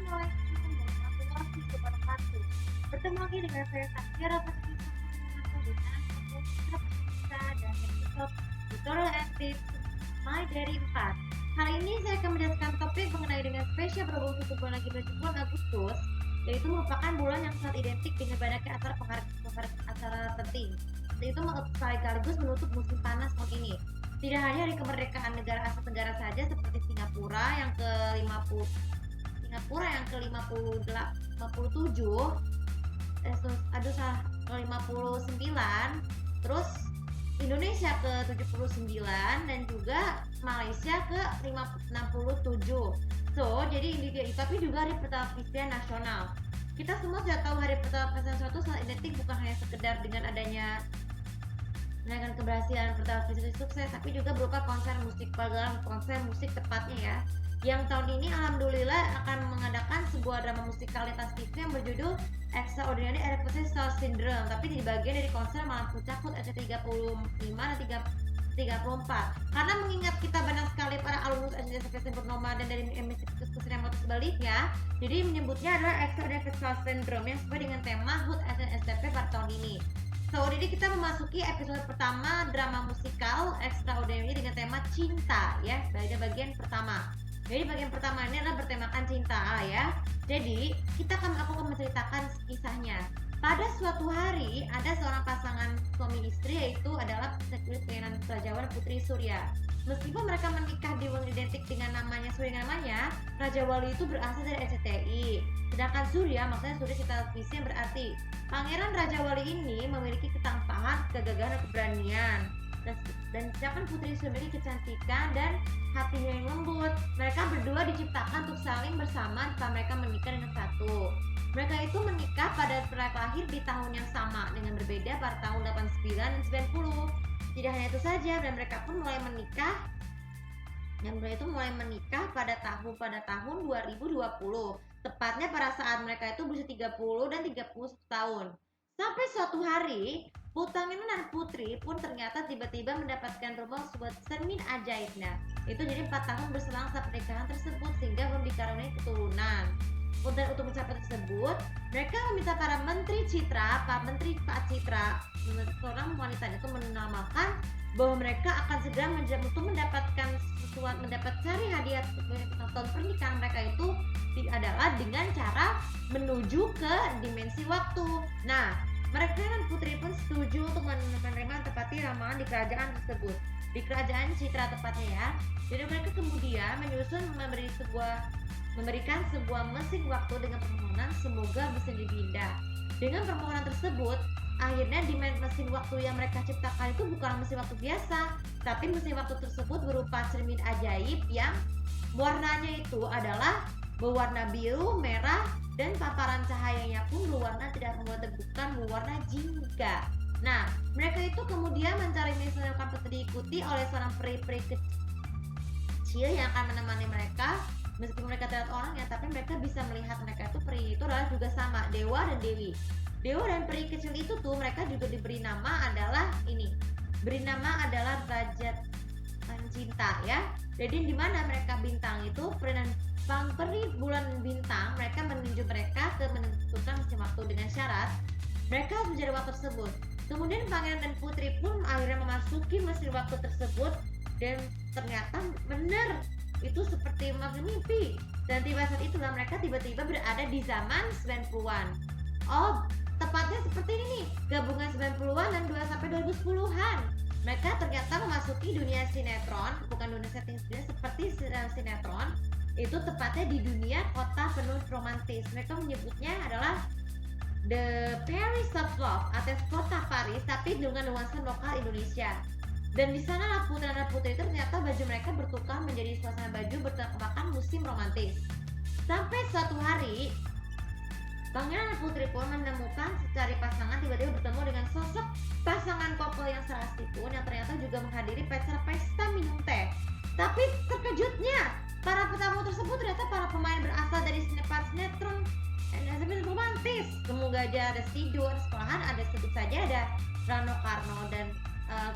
mulai semua satu kepada satu. Bertemu lagi dengan saya Sakira dengan Putra dan episode tutorial and tips My Dari 4. Kali ini saya akan menjelaskan topik mengenai dengan spesial berhubung 1 bulan lagi menuju bulan Agustus, yaitu merupakan bulan yang sangat identik dengan banyaknya acara penting. Yaitu sekaligus menutup musim panas tahun ini. Tidak hanya hari kemerdekaan negara Asia Tenggara saja seperti Singapura yang ke-50 Singapura yang ke-57 ke-59, terus Indonesia ke-79 dan juga Malaysia ke-67. Jadi tapi juga hari pertelevisian nasional. Kita semua sudah tahu hari pertelevisian nasional itu sangat identik bukan hanya sekedar dengan adanya menaikkan keberhasilan pertelevisian sukses, tapi juga berupa konser musik tepatnya ya. Yang tahun ini alhamdulillah akan mengadakan sebuah drama musikal lintas TV yang berjudul Extraordinary Anniversary Star Syndrome, tapi di bagian dari konser Malam Puncak RCTI 35 dan 34. Karena mengingat kita banyak sekali para alumnus SCTV Purnoma dan dari MSC Kesenian sebaliknya, jadi menyebutnya adalah Extraordinary Star Syndrome yang sesuai dengan tema HUT SNSTP pada tahun ini. Jadi kita memasuki episode pertama drama musikal Extraordinary dengan tema cinta ya, bagian pertama. Jadi bagian pertama ini adalah bertemakan cinta ya. Jadi aku akan menceritakan kisahnya. Pada suatu hari ada seorang pasangan suami istri, yaitu adalah sekretaris pengenan Rajawan Putri Surya. Meskipun mereka menikah di bulan identik dengan namanya Surya namanya, Raja Wali itu berasal dari RCTI. Sedangkan Surya maksudnya Surya di televisi yang berarti Pangeran Raja Wali ini memiliki ketampanan, kegagahan, dan keberanian. Dan sedangkan Putri Surya memiliki kecantikan dan hatinya yang lembut. Mereka berdua diciptakan untuk saling bersama setelah mereka menikah dengan satu. Mereka itu menikah pada lahir di tahun yang sama dengan berbeda pada tahun 89 dan 90. Tidak hanya itu saja, dan mereka pun mulai menikah pada tahun 2020. Tepatnya pada saat mereka itu berusia 30 dan 31 tahun. Sampai suatu hari, Pangeran dan Putri pun ternyata tiba-tiba mendapatkan rumah sebuah cermin ajaibnya. Itu jadi 4 tahun berselang saat pernikahan tersebut sehingga belum dikaruniai keturunan. Dan untuk mencapai tersebut, mereka meminta para menteri Pak Citra, seorang wanita itu menamakan bahwa mereka akan segera mendapat cari hadiah tahun pernikahan mereka itu adalah dengan cara menuju ke dimensi waktu. Nah, mereka dan Putri pun setuju untuk menerima tepati ramalan di kerajaan tersebut, di kerajaan Citra tepatnya ya. Jadi mereka kemudian memberikan sebuah mesin waktu dengan permohonan semoga bisa dipindah. Dengan permohonan tersebut, akhirnya mesin waktu yang mereka ciptakan itu bukan mesin waktu biasa, tapi mesin waktu tersebut berupa cermin ajaib yang warnanya itu adalah berwarna biru, merah, dan paparan cahayanya pun bukan berwarna jingga. Nah, mereka itu kemudian mencari mesin yang akan diikuti oleh seorang peri-peri kecil yang akan menemani mereka. Meskipun mereka terlihat orang ya, tapi mereka bisa melihat mereka itu peri itu adalah juga sama dewa dan dewi. Dewa dan peri kecil itu tuh mereka juga diberi nama adalah Raja Cinta ya. Jadi di mana mereka bintang itu peri bulan bintang, mereka menunjuk mereka ke menentukan mesin waktu dengan syarat mereka harus menjadi waktu tersebut. Kemudian Pangeran dan Putri pun akhirnya memasuki mesin waktu tersebut dan ternyata benar itu seperti mimpi. Dan saat itulah mereka tiba-tiba berada di zaman 90-an. Oh, tepatnya seperti ini nih, gabungan 90-an dan 2010-an. Mereka ternyata memasuki dunia sinetron, bukan dunia setting seperti sinetron. Itu tepatnya di dunia kota penuh romantis. Mereka menyebutnya adalah The Paris of Love atau kota Paris, tapi dengan nuansa lokal Indonesia. Dan di sana putra dan putri itu ternyata baju mereka bertukar menjadi suasana baju bertemakan musim romantis. Sampai suatu hari, Pangeran dan Putri pun menemukan secari pasangan tiba-tiba bertemu dengan sosok pasangan couple yang serasi pun yang ternyata juga menghadiri pesta minum teh. Tapi terkejutnya, para petamu tersebut ternyata para pemain berasal dari sinetron romantis. Semoga aja ada tidur, sekolahan ada sebut saja ada Rano Karno dan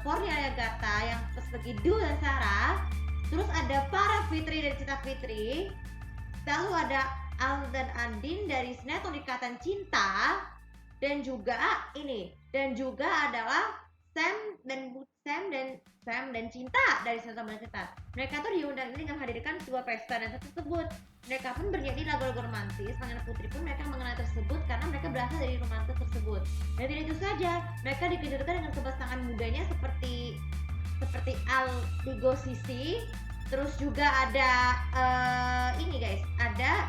Cornelia Agatha yang sebagai Dul dan Sarah. Terus ada para Fitri dan Cita Fitri. Lalu ada Al dan Andin dari sinetron Ikatan Cinta, dan juga adalah Sam dan Cinta dari sinetron Bunda Cinta. Mereka tuh diundang ini dengan menghadirkan sebuah pesta dan tersebut mereka pun bernyanyi lagu-lagu romantis. Pangeran Putri pun mereka mengenal tersebut karena mereka berasal dari romantis tersebut. Dan tidak itu saja, mereka dikejutkan dengan kepasangan mudanya seperti Al Tigo Sisi. Terus juga ada ini guys, ada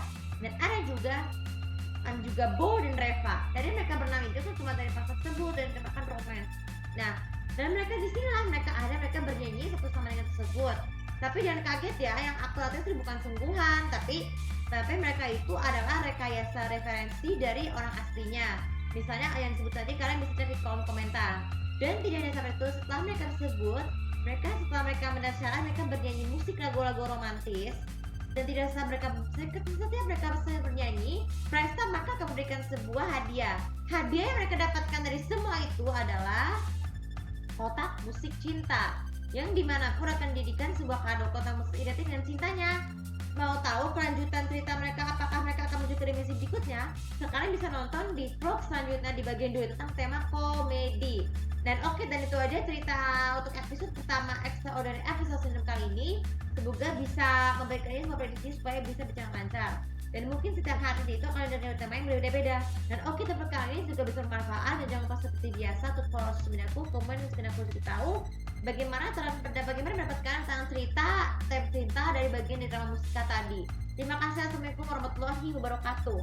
juga Bo dan Reva. Jadi mereka bernama itu tuh cuma dari pas tersebut dan dikatakan romance. Nah, dan mereka di sini lah mereka bernyanyi satu sama lain tersebut. Tapi jangan kaget ya, yang aktualnya itu bukan sungguhan, tapi mereka itu adalah rekayasa referensi dari orang aslinya. Misalnya yang disebut tadi, kalian bisa cek di kolom komentar. Dan tidak hanya sampai itu, setelah mereka mendasarkan mereka bernyanyi musik lagu-lagu romantis. Dan tidak setiap mereka bisa bernyanyi, Presta maka akan memberikan sebuah hadiah. Hadiah yang mereka dapatkan dari semua itu adalah kotak musik cinta, yang dimanapun akan dijadikan sebuah kado kotak musik identik dengan cintanya. Mau tahu kelanjutan cerita mereka, apakah mereka akan menuju ke dimensi berikutnya? Sekarang bisa nonton di vlog selanjutnya di bagian 2 tentang tema komedi. Dan dan itu aja cerita untuk episode pertama Extraordinary Episode Syndrome kali ini. Semoga bisa memberikan ini semua prediksi supaya bisa berjalan lancar. Dan mungkin setiap hari itu akan ada tema yang berbeda-beda. Dan tempat kali ini juga bisa bermanfaat. Dan jangan lupa seperti biasa untuk follow sosial media aku, komen dan sekedar aku tahu bagaimana mendapatkan tentang cerita dari bagian drama musika tadi. Terima kasih. Assalamualaikum warahmatullahi wabarakatuh.